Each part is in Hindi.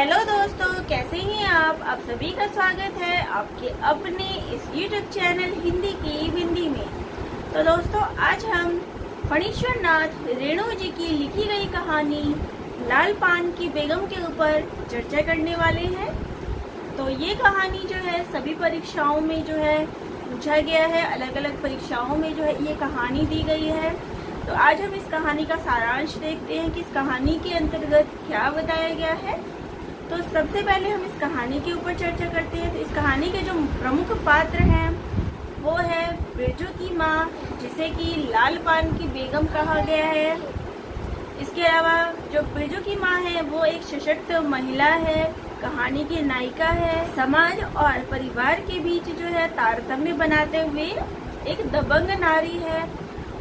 हेलो दोस्तों, कैसे हैं आप सभी का स्वागत है आपके अपने इस YouTube चैनल हिंदी की बिंदी में। तो दोस्तों, आज हम फणीश्वर नाथ रेणु जी की लिखी गई कहानी लाल पान की बेगम के ऊपर चर्चा करने वाले हैं। तो ये कहानी जो है सभी परीक्षाओं में जो है पूछा गया है, अलग अलग परीक्षाओं में जो है ये कहानी दी गई है। तो आज हम इस कहानी का सारांश देखते हैं कि इस कहानी के अंतर्गत क्या बताया गया है। तो सबसे पहले हम इस कहानी के ऊपर चर्चा करते हैं। तो इस कहानी के जो प्रमुख पात्र हैं वो है बिरजू की माँ, जिसे कि लाल पान की बेगम कहा गया है। इसके अलावा जो बिरजू की माँ है वो एक सशक्त महिला है, कहानी की नायिका है, समाज और परिवार के बीच जो है तारतम्य बनाते हुए एक दबंग नारी है,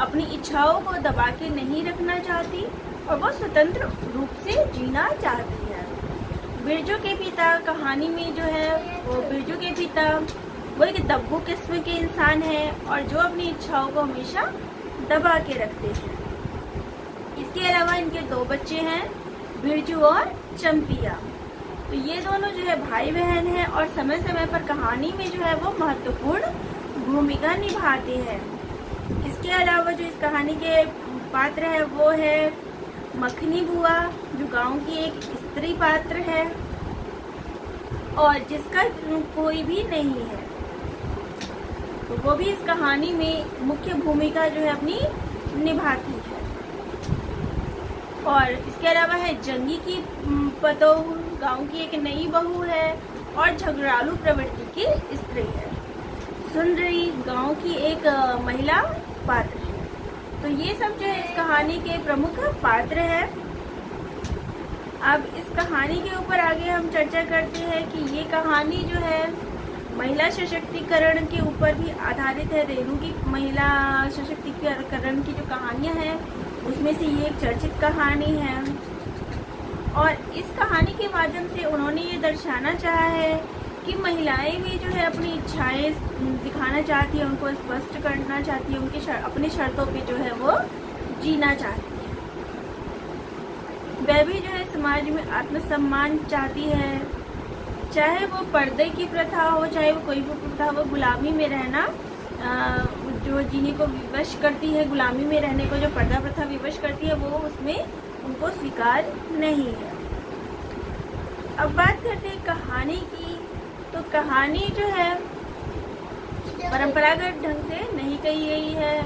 अपनी इच्छाओं को दबा के नहीं रखना चाहती और वो स्वतंत्र रूप से जीना चाहती है। बिरजू के पिता कहानी में जो है बिरजू के पिता वो एक दब्बू किस्म के इंसान है और जो अपनी इच्छाओं को हमेशा दबा के रखते हैं। इसके अलावा इनके दो बच्चे हैं, बिरजू और चंपिया। तो ये दोनों जो है भाई बहन हैं और समय समय पर कहानी में जो है वो महत्वपूर्ण भूमिका निभाते हैं। इसके अलावा जो इस कहानी के पात्र है वो है मखनी बुआ, जो गांव की एक स्त्री पात्र है और जिसका कोई भी नहीं है। तो वो भी इस कहानी में मुख्य भूमिका जो है अपनी निभाती है। और इसके अलावा है जंगी की पतोह, गांव की एक नई बहू है और झगड़ालू प्रवृत्ति की स्त्री है। सुंदरी गांव की एक महिला पात्र है। तो ये सब जो है इस कहानी के प्रमुख पात्र हैं। अब इस कहानी के ऊपर आगे हम चर्चा करते हैं कि ये कहानी जो है महिला सशक्तिकरण के ऊपर भी आधारित है। रेणु की महिला सशक्तिकरण की जो कहानियां हैं उसमें से ये एक चर्चित कहानी है और इस कहानी के माध्यम से उन्होंने ये दर्शाना चाहा है कि महिलाएं भी जो है अपनी इच्छाएं दिखाना चाहती है, उनको स्पष्ट करना चाहती है, उनके अपनी शर्तों पे जो है वो जीना चाहती है। वह भी जो है समाज में आत्मसम्मान चाहती है, चाहे वो पर्दे की प्रथा हो, चाहे वो कोई भी प्रथा हो। गुलामी में रहना जो जिन्हीं को विवश करती है, गुलामी में रहने को जो पर्दा प्रथा विवश करती है, वो उसमें उनको स्वीकार नहीं है। अब बात करते हैं कहानी की। तो कहानी जो है परंपरागत ढंग से नहीं कही गई है।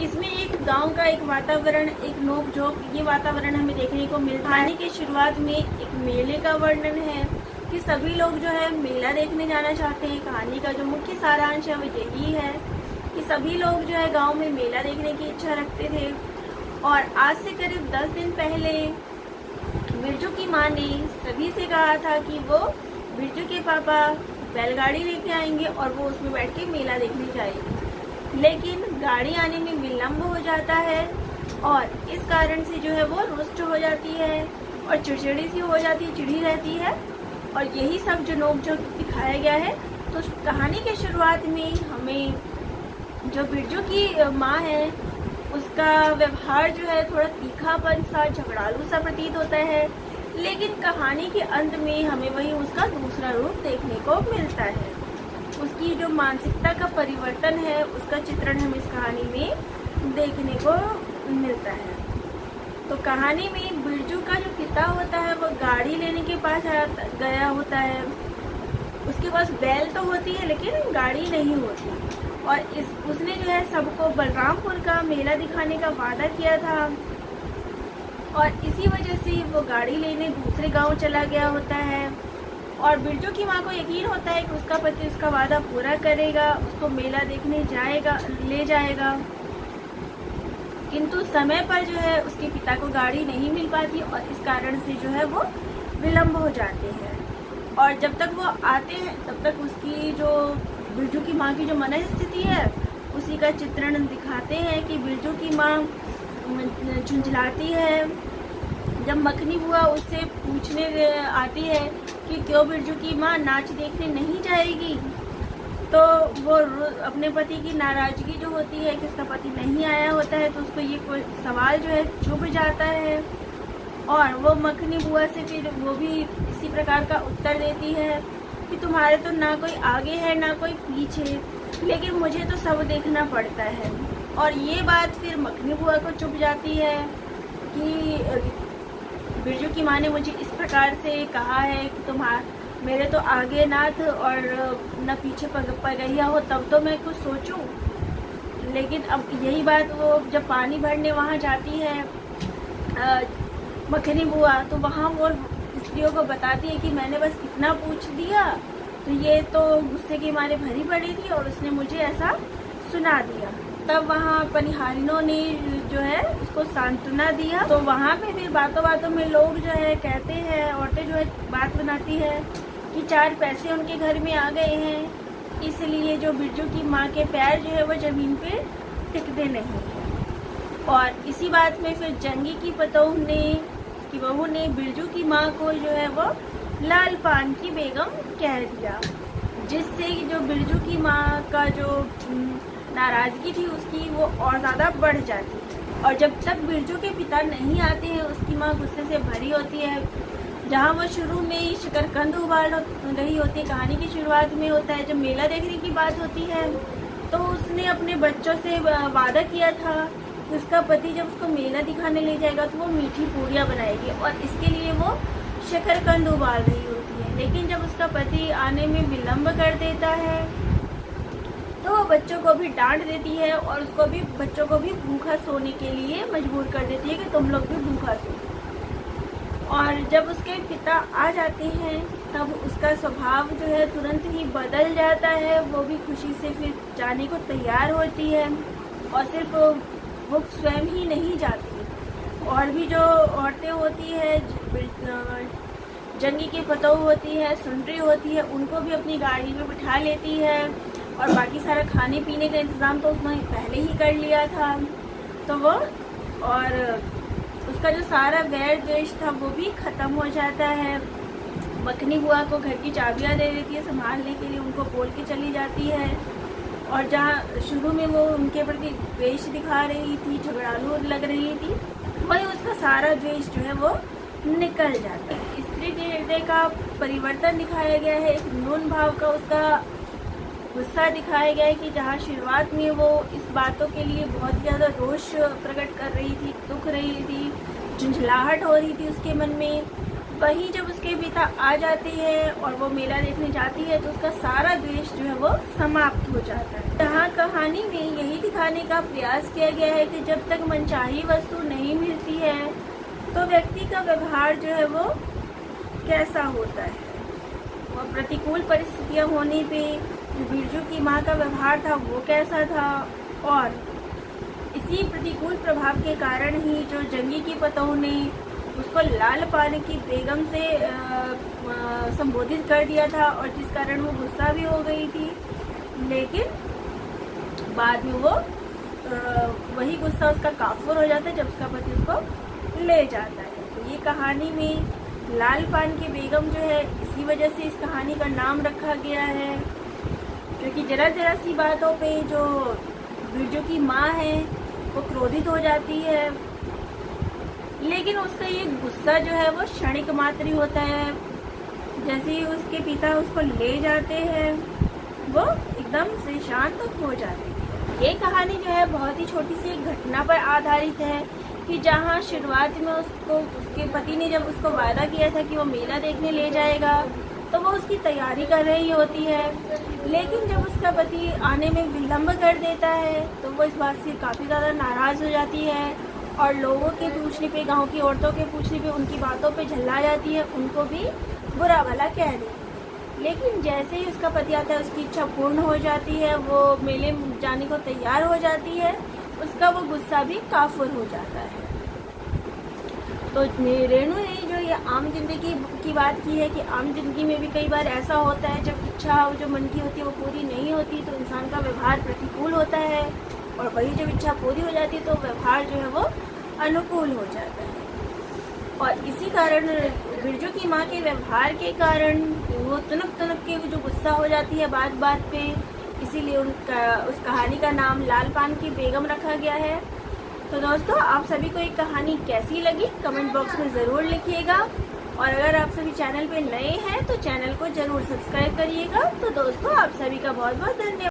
इसमें एक गांव का एक वातावरण, एक नोक-झोंक, ये वातावरण हमें देखने को मिलता है। कहानी के शुरुआत में एक मेले का वर्णन है कि सभी लोग जो है मेला देखने जाना चाहते हैं। कहानी का जो मुख्य सारांश है वो यही है कि सभी लोग जो है गांव में मेला देखने की इच्छा रखते थे और आज से करीब 10 दिन पहले बिरजू की माँ ने सभी से कहा था कि वो बिरजू के पापा बैलगाड़ी लेके आएंगे और वो उसमें बैठ के मेला देखने जाएगी। लेकिन गाड़ी आने में विलम्ब हो जाता है और इस कारण से जो है वो रुष्ट हो जाती है और चिड़चिड़ी सी हो जाती है, चिड़ी रहती है। और यही सब जो नोक-झोंक दिखाया गया है। तो कहानी के शुरुआत में हमें जो बिरजू की माँ है उसका व्यवहार जो है थोड़ा तीखापन सा, झगड़ालू सा प्रतीत होता है, लेकिन कहानी के अंत में हमें वही उसका दूसरा रूप देखने को मिलता है। उसकी जो मानसिकता का परिवर्तन है उसका चित्रण हमें इस कहानी में देखने को मिलता है। तो कहानी में बिरजू का जो पिता होता है वो गाड़ी लेने के पास गया होता है। उसके पास बैल तो होती है लेकिन गाड़ी नहीं होती और उसने जो है सबको बलरामपुर का मेला दिखाने का वादा किया था और इसी वजह से वो गाड़ी लेने दूसरे गांव चला गया होता है। और बिरजू की माँ को यकीन होता है कि उसका पति उसका वादा पूरा करेगा, उसको मेला देखने ले जाएगा। किंतु समय पर जो है उसके पिता को गाड़ी नहीं मिल पाती और इस कारण से जो है वो विलम्ब हो जाते हैं। और जब तक वो आते हैं तब तक उसकी जो बिरजू की माँ की जो मनस्थिति है उसी का चित्रण दिखाते हैं कि बिरजू की माँ झुंझलाती है। जब मखनी बुआ उससे पूछने आती है कि क्यों बिरजू की माँ नाच देखने नहीं जाएगी, तो वो अपने पति की नाराजगी जो होती है कि उसका पति नहीं आया होता है, तो उसको ये सवाल जो है चुभ जाता है और वो मखनी बुआ से फिर वो भी इसी प्रकार का उत्तर देती है कि तुम्हारे तो ना कोई आगे है ना कोई पीछे, लेकिन मुझे तो सब देखना पड़ता है। और ये बात फिर मखनी बुआ को चुभ जाती है कि बिरजू की माँ ने मुझे इस प्रकार से कहा है कि मेरे तो आगे नाथ और न पीछे पगैया हो, तब तो मैं कुछ सोचूं। लेकिन अब यही बात वो जब पानी भरने वहाँ जाती है मखनी बुआ, तो वहाँ वो स्त्रियों को बताती है कि मैंने बस इतना पूछ दिया, तो ये तो गुस्से के मारे भरी पड़ी थी और उसने मुझे ऐसा सुना दिया। तब वहाँ पनिहारिनों ने जो है उसको सांत्वना दिया। तो वहाँ पे फिर बातों बातों में लोग जो है कहते हैं, औरतें जो है बात बनाती है कि 4 पैसे उनके घर में आ गए हैं, इसलिए जो बिरजू की माँ के पैर जो है वो ज़मीन पे टिकते नहीं हैं। और इसी बात में फिर जंगी की पतोह ने, उसकी बहू ने बिरजू की माँ को जो है वो लाल पान की बेगम कह दिया, जिससे जो बिरजू की माँ का जो नाराज़गी थी उसकी वो और ज़्यादा बढ़ जाती है। और जब तक बिरजू के पिता नहीं आते हैं उसकी माँ गुस्से से भरी होती है। जहाँ वो शुरू में शकरकंद उबाल रही होती है, कहानी की शुरुआत में होता है, जब मेला देखने की बात होती है तो उसने अपने बच्चों से वादा किया था कि उसका पति जब उसको मेला दिखाने ले जाएगा तो वो मीठी पूड़ियाँ बनाएगी और इसके लिए वो शकरकंद उबाल रही होती है। लेकिन जब उसका पति आने में विलम्ब कर देता है तो वो बच्चों को भी डांट देती है और उसको भी, बच्चों को भी भूखा सोने के लिए मजबूर कर देती है कि तुम लोग भी भूखा सो। और जब उसके पिता आ जाते हैं तब उसका स्वभाव जो है तुरंत ही बदल जाता है। वो भी खुशी से फिर जाने को तैयार होती है और सिर्फ वो स्वयं ही नहीं जाती, और भी जो औरतें होती है, जंगी की पतोह होती है, सुंदरी होती है, उनको भी अपनी गाड़ी में बिठा लेती है और बाकी सारा खाने पीने का इंतज़ाम तो उसने पहले ही कर लिया था। तो वो और उसका जो सारा वैर द्वेष था वो भी ख़त्म हो जाता है। मखनी बुआ को घर की चाबियाँ दे देती है संभालने के लिए, उनको बोल के चली जाती है। और जहाँ शुरू में वो उनके प्रति द्वेष दिखा रही थी, झगड़ालू लग रही थी, वही उसका सारा द्वेष जो है वो निकल जाता है। स्त्री के हृदय का परिवर्तन दिखाया गया है, एक न्यून भाव का उसका गुस्सा दिखाया गया है कि जहाँ शुरुआत में वो इस बातों के लिए बहुत ज़्यादा रोष प्रकट कर रही थी, दुख रही थी, झुंझलाहट हो रही थी उसके मन में, वहीं जब उसके पिता आ जाते हैं और वो मेला देखने जाती है तो उसका सारा द्वेष जो है वो समाप्त हो जाता है। यहाँ कहानी में यही दिखाने का प्रयास किया गया है कि जब तक मनचाही वस्तु नहीं मिलती है तो व्यक्ति का व्यवहार जो है वो कैसा होता है। और प्रतिकूल परिस्थितियाँ होने पे बिरजू की माँ का व्यवहार था वो कैसा था, और इसी प्रतिकूल प्रभाव के कारण ही जो जंगी की पतोह ने उसको लाल पान की बेगम से संबोधित कर दिया था और जिस कारण वो गुस्सा भी हो गई थी, लेकिन बाद में वो वही गुस्सा उसका काफूर हो जाता है जब उसका पति उसको ले जाता है। तो ये कहानी में लाल पान की बेगम जो है इसी वजह से इस कहानी का नाम रखा गया है, क्योंकि जरा जरा सी बातों पे जो बिरजू की माँ है वो क्रोधित हो जाती है, लेकिन उसका ये गुस्सा जो है वो क्षणिक मात्र ही होता है। जैसे ही उसके पिता उसको ले जाते हैं वो एकदम से शांत हो जाती है। ये कहानी जो है बहुत ही छोटी सी एक घटना पर आधारित है कि जहाँ शुरुआत में उसको उसके पति ने जब उसको वादा किया था कि वो मेला देखने ले जाएगा तो वो उसकी तैयारी कर रही होती है, लेकिन जब उसका पति आने में विलम्ब कर देता है तो वो इस बात से काफ़ी ज़्यादा नाराज़ हो जाती है और लोगों के पूछने पे, गांव की औरतों के पूछने पे उनकी बातों पे झल्ला जाती है, उनको भी बुरा भला कह देती है। लेकिन जैसे ही उसका पति आता है उसकी इच्छा पूर्ण हो जाती है, वो मेले जाने को तैयार हो जाती है, उसका वो गुस्सा भी काफुर हो जाता है। तो रेणु ने जो ये आम जिंदगी की बात की है कि आम जिंदगी में भी कई बार ऐसा होता है जब इच्छा जो मन की होती है वो पूरी नहीं होती तो इंसान का व्यवहार प्रतिकूल होता है, और वही जब इच्छा पूरी हो जाती है तो व्यवहार जो है वो अनुकूल हो जाता है। और इसी कारण बिरजू की माँ के व्यवहार के कारण वो तुनक के जो गुस्सा हो जाती है बात बात पे, इसीलिए उस कहानी का नाम लाल पान की बेगम रखा गया है। तो दोस्तों आप सभी को ये कहानी कैसी लगी कमेंट बॉक्स में ज़रूर लिखिएगा। और अगर आप सभी चैनल पे नए हैं तो चैनल को ज़रूर सब्सक्राइब करिएगा। तो दोस्तों आप सभी का बहुत बहुत धन्यवाद।